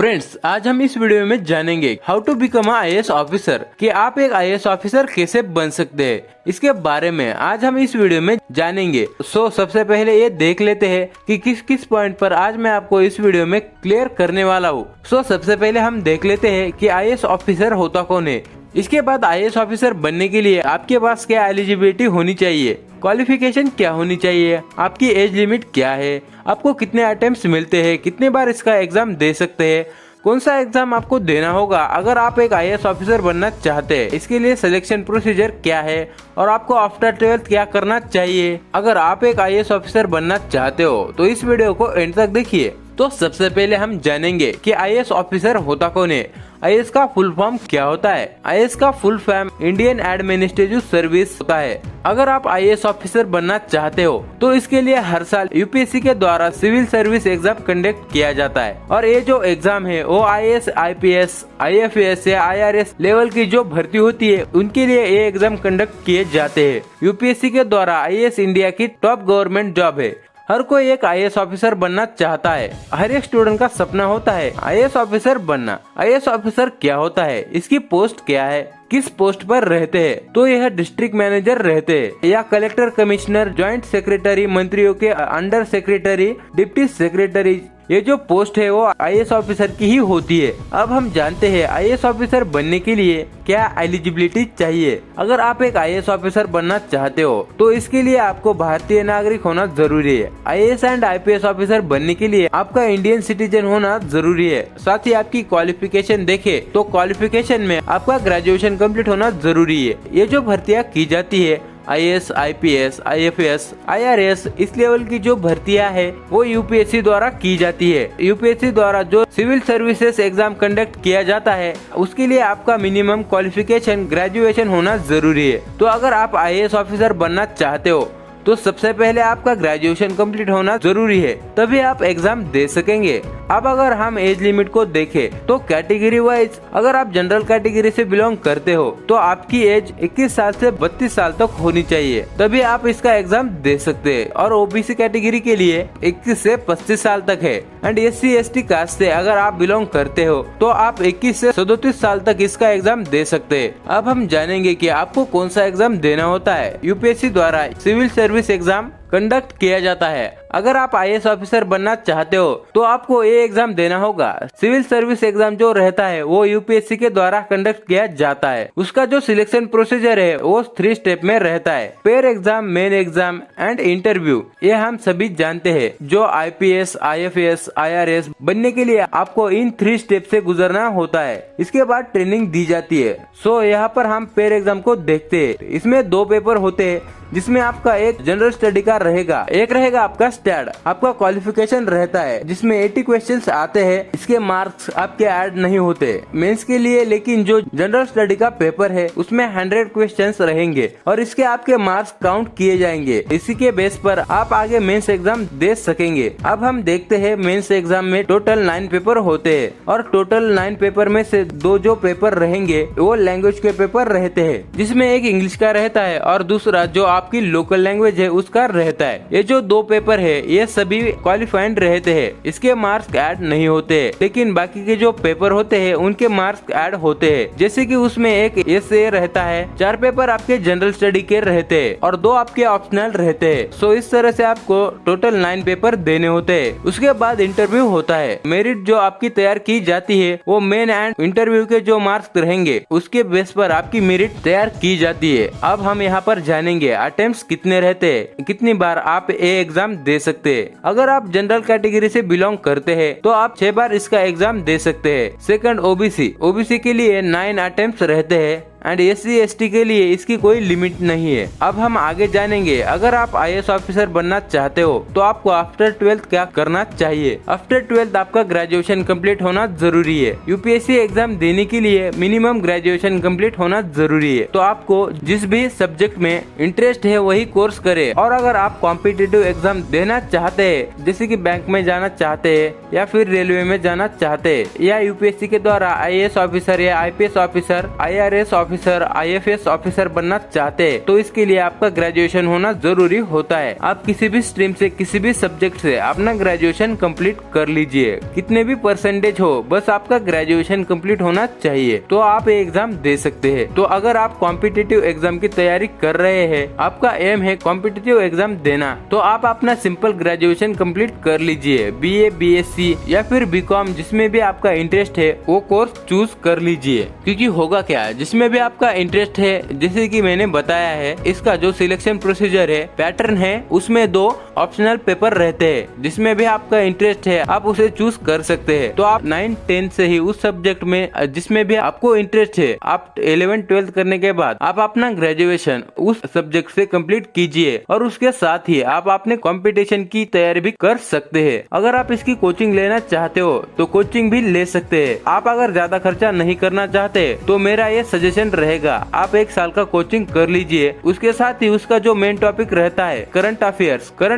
Friends, आज हम इस वीडियो में जानेंगे how to become a IAS officer, कि आप एक आईएएस ऑफिसर कैसे बन सकते हैं। इसके बारे में आज हम इस वीडियो में जानेंगे। सबसे पहले ये देख लेते हैं कि किस किस पॉइंट पर आज मैं आपको इस वीडियो में क्लियर करने वाला हूँ। सबसे पहले हम देख लेते हैं कि आईएएस ऑफिसर होता कौन है। इसके बाद आईएएस ऑफिसर बनने के लिए आपके पास क्या एलिजिबिलिटी होनी चाहिए, क्वालिफिकेशन क्या होनी चाहिए, आपकी एज लिमिट क्या है, आपको कितने अटेम्प्ट्स मिलते हैं, कितने बार इसका एग्जाम दे सकते हैं, कौन सा एग्जाम आपको देना होगा अगर आप एक आईएएस ऑफिसर बनना चाहते हैं, इसके लिए सिलेक्शन प्रोसीजर क्या है और आपको आफ्टर 12th क्या करना चाहिए। अगर आप एक आईएएस ऑफिसर बनना चाहते हो तो इस वीडियो को एंड तक देखिए। तो सबसे पहले हम जानेंगे कि आईएएस ऑफिसर होता कौन है। आईएएस का फुल फॉर्म क्या होता है। आईएएस का full form Indian administrative service होता है। अगर आप आईएएस ऑफिसर बनना चाहते हो तो इसके लिए हर साल यूपीएससी के द्वारा सिविल सर्विस एग्जाम कंडक्ट किया जाता है और ये जो एग्जाम है वो आईएएस, आईपीएस, आईएफएस या आईआरएस लेवल की जो भर्ती होती है उनके लिए ये एग्जाम कंडक्ट किए जाते हैं। यूपीएससी के द्वारा आईएएस इंडिया की टॉप गवर्नमेंट जॉब है। हर कोई एक आईएएस ऑफिसर बनना चाहता है। हर एक स्टूडेंट का सपना होता है आईएएस ऑफिसर बनना। आईएएस ऑफिसर क्या होता है, इसकी पोस्ट क्या है, किस पोस्ट पर रहते हैं, तो यह डिस्ट्रिक्ट मैनेजर रहते हैं या कलेक्टर, कमिश्नर, जॉइंट सेक्रेटरी, मंत्रियों के अंडर सेक्रेटरी, डिप्टी सेक्रेटरी, ये जो पोस्ट है वो आईएएस ऑफिसर की ही होती है। अब हम जानते हैं आईएएस ऑफिसर बनने के लिए क्या एलिजिबिलिटी चाहिए। अगर आप एक आईएएस ऑफिसर बनना चाहते हो तो इसके लिए आपको भारतीय नागरिक होना जरूरी है। आईएएस एंड आईपीएस ऑफिसर बनने के लिए आपका इंडियन सिटीजन होना जरूरी है। साथ ही आपकी क्वालिफिकेशन देखे तो क्वालिफिकेशन में आपका ग्रेजुएशन कंप्लीट होना जरूरी है। ये जो भर्तियाँ की जाती है आईएएस, आईपीएस, आईएफएस, आईआरएस, इस लेवल की जो भर्तियां है वो यूपीएससी द्वारा की जाती है। यूपीएससी द्वारा जो सिविल सर्विसेज एग्जाम कंडक्ट किया जाता है उसके लिए आपका मिनिमम क्वालिफिकेशन ग्रेजुएशन होना जरूरी है। तो अगर आप आईएएस ऑफिसर बनना चाहते हो तो सबसे पहले आपका ग्रेजुएशन कंप्लीट होना जरूरी है, तभी आप एग्जाम दे सकेंगे। अब अगर हम एज लिमिट को देखें तो कैटेगरी वाइज अगर आप जनरल कैटेगरी से बिलोंग करते हो तो आपकी एज 21 साल से 32 साल तक होनी चाहिए, तभी आप इसका एग्जाम दे सकते हैं। और ओबीसी कैटेगरी के लिए 21 से 35 साल तक है। एंड एससी एसटी कास्ट से अगर आप बिलोंग करते हो तो आप 21 से 37 साल तक इसका एग्जाम दे सकते हैं। अब हम जानेंगे कि आपको कौन सा एग्जाम देना होता है। यूपीएससी द्वारा सिविल सर्विस एग्जाम कंडक्ट किया जाता है। अगर आप आईएएस ऑफिसर बनना चाहते हो तो आपको ये एग्जाम देना होगा। सिविल सर्विस एग्जाम जो रहता है वो यूपीएससी के द्वारा कंडक्ट किया जाता है। उसका जो सिलेक्शन प्रोसीजर है वो 3 स्टेप में रहता है, pair exam, main exam and interview. ये हम सभी जानते हैं। जो आईपीएस, आईएफएस, आईआरएस बनने के लिए आपको इन 3 स्टेप से गुजरना होता है। इसके बाद ट्रेनिंग दी जाती है। यहाँ पर हम पेयर एग्जाम को देखते हैं। इसमें 2 पेपर होते हैं जिसमें आपका एक जनरल स्टडी का रहेगा, एक रहेगा आपका स्टैड। आपका क्वालिफिकेशन रहता है जिसमें 80 क्वेश्चंस आते हैं। इसके मार्क्स आपके ऐड नहीं होते मेंस के लिए, लेकिन जो जनरल स्टडी का पेपर है उसमें 100 क्वेश्चंस रहेंगे और इसके आपके मार्क्स काउंट किए जाएंगे। इसी के बेस पर आप आगे मेंस एग्जाम दे सकेंगे। अब हम देखते हैं मेंस एग्जाम में टोटल 9 पेपर होते हैं और टोटल 9 पेपर में से 2 जो पेपर रहेंगे वो लैंग्वेज के पेपर रहते हैं, जिसमें एक इंग्लिश का रहता है और दूसरा जो आपकी लोकल लैंग्वेज है उसका रहता है। ये जो 2 पेपर है ये सभी क्वालिफाइड रहते हैं। इसके मार्क्स ऐड नहीं होते, लेकिन बाकी के जो पेपर होते हैं उनके मार्क्स ऐड होते हैं। जैसे कि उसमें एक एसे रहता है, 4 पेपर आपके जनरल स्टडी के रहते हैं और 2 आपके ऑप्शनल रहते हैं। इस तरह से आपको टोटल 9 पेपर देने होते हैं। उसके बाद इंटरव्यू होता है। मेरिट जो आपकी तैयार की जाती है वो मेन एंड इंटरव्यू के जो मार्क्स रहेंगे उसके बेस पर आपकी मेरिट तैयार की जाती है। अब हम यहाँ पर जानेंगे अटेम्प्ट्स कितने रहते हैं, कितनी बार आप ये एग्जाम दे सकते हैं। अगर आप जनरल कैटेगरी से बिलोंग करते हैं तो आप 6 बार इसका एग्जाम दे सकते हैं। सेकंड ओबीसी के लिए 9 अटेम्प्ट्स रहते हैं एंड एससी एसटी के लिए इसकी कोई लिमिट नहीं है। अब हम आगे जानेंगे अगर आप आईएएस ऑफिसर बनना चाहते हो तो आपको आफ्टर 12th क्या करना चाहिए। आफ्टर 12th आपका ग्रेजुएशन कंप्लीट होना जरूरी है। यूपीएससी एग्जाम देने के लिए मिनिमम ग्रेजुएशन कंप्लीट होना जरूरी है। तो आपको जिस भी सब्जेक्ट में इंटरेस्ट है वही कोर्स करे। और अगर आप कॉम्पिटिटिव एग्जाम देना चाहते हैं, जैसे कि बैंक में जाना चाहते हैं या फिर रेलवे में जाना चाहते हैं या यूपीएससी के द्वारा आईएएस ऑफिसर या IPS officer, IRS officer, IFS officer बनना चाहते हैं तो इसके लिए आपका ग्रेजुएशन होना जरूरी होता है। आप किसी भी स्ट्रीम से, किसी भी सब्जेक्ट से अपना ग्रेजुएशन कंप्लीट कर लीजिए। कितने भी परसेंटेज हो, बस आपका ग्रेजुएशन कंप्लीट होना चाहिए तो आप ये एग्जाम दे सकते हैं। तो अगर आप कॉम्पिटिटिव एग्जाम की तैयारी कर रहे हैं, आपका एम है कॉम्पिटिटिव एग्जाम देना, तो आप अपना सिंपल ग्रेजुएशन कंप्लीट कर लीजिए। BA, BSc या फिर BCom जिसमें भी आपका इंटरेस्ट है वो कोर्स चूज कर लीजिए। क्योंकि होगा क्या, जिसमें भी आपका इंटरेस्ट है, जैसे कि मैंने बताया है, इसका जो सिलेक्शन प्रोसीजर है, पैटर्न है, उसमें 2 ऑप्शनल पेपर रहते हैं। जिसमें भी आपका इंटरेस्ट है आप उसे चूज कर सकते हैं। तो आप 9, 10 से ही उस सब्जेक्ट में जिसमें भी आपको इंटरेस्ट है, आप 11, 12 करने के बाद आप अपना ग्रेजुएशन उस सब्जेक्ट से कंप्लीट कीजिए और उसके साथ ही आप अपने कंपटीशन की तैयारी भी कर सकते हैं। अगर आप इसकी कोचिंग लेना चाहते हो तो कोचिंग भी ले सकते हैं। आप अगर ज्यादा खर्चा नहीं करना चाहते तो मेरा ये सजेशन रहेगा, आप 1 साल का कोचिंग कर लीजिए। उसके साथ ही उसका जो मेन टॉपिक रहता है करंट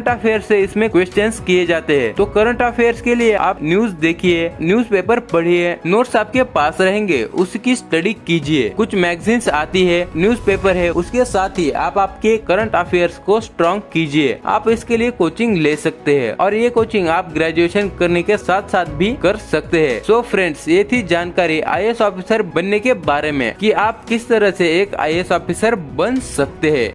अफेयर्स से इसमें क्वेश्चंस किए जाते हैं। तो करंट अफेयर्स के लिए आप न्यूज देखिए, न्यूज़पेपर पढ़िए, नोट्स आपके पास रहेंगे, उसकी स्टडी कीजिए। कुछ मैगजीन्स आती है, न्यूज़पेपर है, उसके साथ ही आप आपके करंट अफेयर्स को स्ट्रॉन्ग कीजिए। आप इसके लिए कोचिंग ले सकते हैं और ये कोचिंग आप ग्रेजुएशन करने के साथ साथ भी कर सकते हैं। सो फ्रेंड्स, ये थी जानकारी IAS ऑफिसर बनने के बारे में कि आप किस तरह से एक IAS ऑफिसर बन सकते हैं।